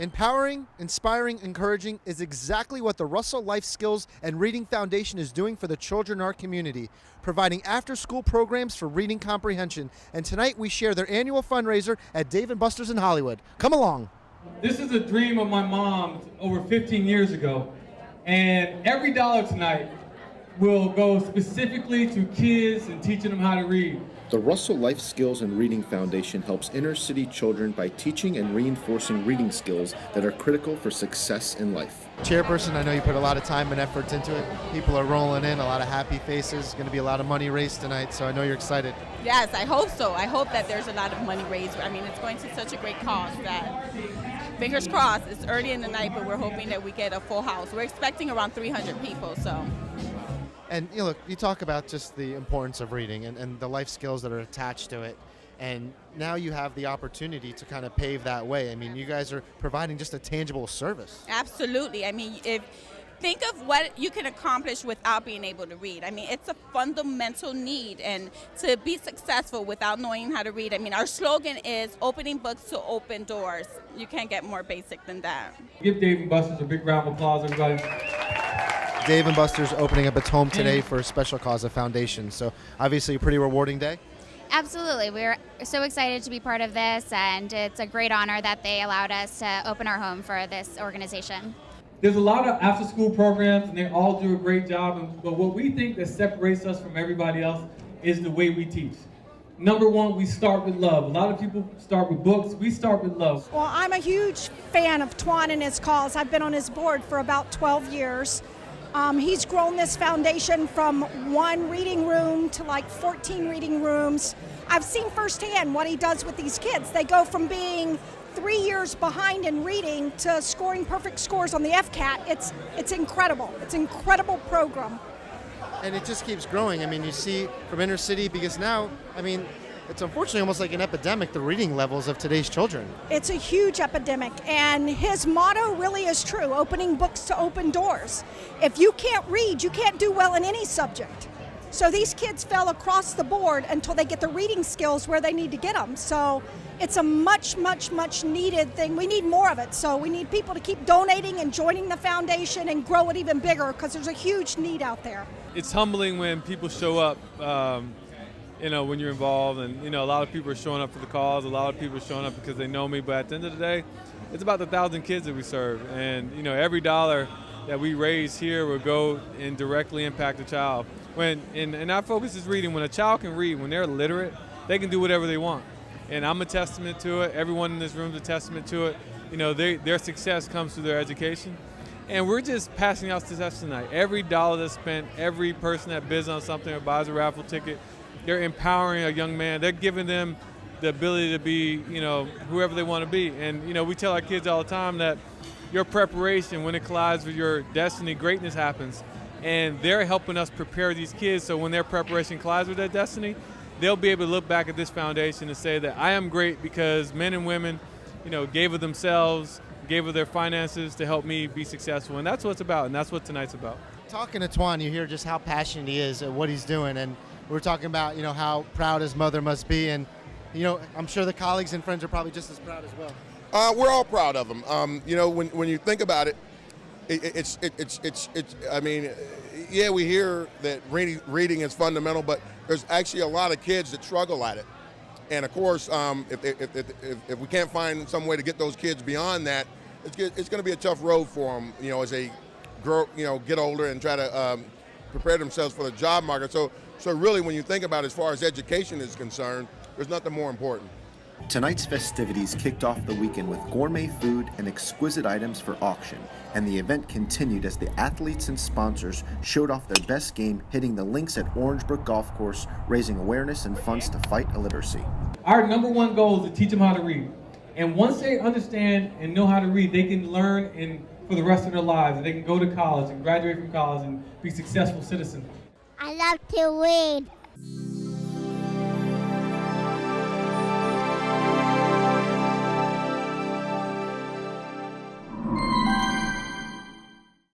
Empowering, inspiring, encouraging is exactly what the Russell Life Skills and Reading Foundation is doing for the children in our community, providing after-school programs for reading comprehension. And tonight we share their annual fundraiser at Dave & Buster's in Hollywood. Come along. This is a dream of my mom's over 15 years ago. And every dollar tonight will go specifically to kids and teaching them how to read. The Russell Life Skills and Reading Foundation helps inner-city children by teaching and reinforcing reading skills that are critical for success in life. Chairperson, I know you put a lot of time and effort into it. People are rolling in, a lot of happy faces. Going to be a lot of money raised tonight, so I know you're excited. Yes, I hope so. I hope that there's a lot of money raised. I mean, it's going to such a great cause that, fingers crossed, it's early in the night, but we're hoping that we get a full house. We're expecting around 300 people, so. And you know, look, you talk about just the importance of reading and the life skills that are attached to it. And now you have the opportunity to kind of pave that way. I mean, you guys are providing just a tangible service. Absolutely. I mean, think of what you can accomplish without being able to read. I mean, it's a fundamental need, and to be successful without knowing how to read. I mean, our slogan is opening books to open doors. You can't get more basic than that. Give Dave & Buster's a big round of applause, everybody. Dave & Buster's opening up its home today for a special cause, a foundation. So obviously a pretty rewarding day. Absolutely. We're so excited to be part of this, and it's a great honor that they allowed us to open our home for this organization. There's a lot of after-school programs, and they all do a great job. But what we think that separates us from everybody else is the way we teach. Number one, we start with love. A lot of people start with books. We start with love. Well, I'm a huge fan of Twan and his cause. I've been on his board for about 12 years. He's grown this foundation from one reading room to like 14 reading rooms. I've seen firsthand what he does with these kids. They go from being 3 years behind in reading to scoring perfect scores on the FCAT. It's incredible. It's an incredible program. And it just keeps growing. I mean, you see from inner city, because now, I mean, it's unfortunately almost like an epidemic, the reading levels of today's children. It's a huge epidemic, and his motto really is true, opening books to open doors. If you can't read, you can't do well in any subject. So these kids fell across the board until they get the reading skills where they need to get them. So it's a much, much, much needed thing. We need more of it. So we need people to keep donating and joining the foundation and grow it even bigger, because there's a huge need out there. It's humbling when people show up, when you're involved, and a lot of people are showing up for the cause. A lot of people are showing up because they know me. But at the end of the day, it's about the 1,000 kids that we serve, and every dollar that we raise here will go and directly impact a child. And our focus is reading. When a child can read, when they're literate, they can do whatever they want. And I'm a testament to it. Everyone in this room is a testament to it. Their success comes through their education. And we're just passing out success tonight. Every dollar that's spent, every person that bids on something or buys a raffle ticket, they're empowering a young man. They're giving them the ability to be, whoever they want to be. And, we tell our kids all the time that your preparation, when it collides with your destiny, greatness happens. And they're helping us prepare these kids so when their preparation collides with their destiny, they'll be able to look back at this foundation and say that I am great because men and women, gave of themselves, gave of their finances to help me be successful. And that's what it's about, and that's what tonight's about. Talking to Twan, you hear just how passionate he is at what he's doing. And we're talking about, how proud his mother must be. And, I'm sure the colleagues and friends are probably just as proud as well. We're all proud of him. When you think about it, I mean, yeah, we hear that reading is fundamental, but there's actually a lot of kids that struggle at it. And of course, if we can't find some way to get those kids beyond that, it's going to be a tough road for them, as they grow, get older and try to prepare themselves for the job market. So really, when you think about it, as far as education is concerned, there's nothing more important. Tonight's festivities kicked off the weekend with gourmet food and exquisite items for auction, and the event continued as the athletes and sponsors showed off their best game, hitting the links at Orangebrook Golf Course, raising awareness and funds to fight illiteracy. Our number one goal is to teach them how to read. And once they understand and know how to read, they can learn for the rest of their lives, and they can go to college and graduate from college and be successful citizens. I love to read.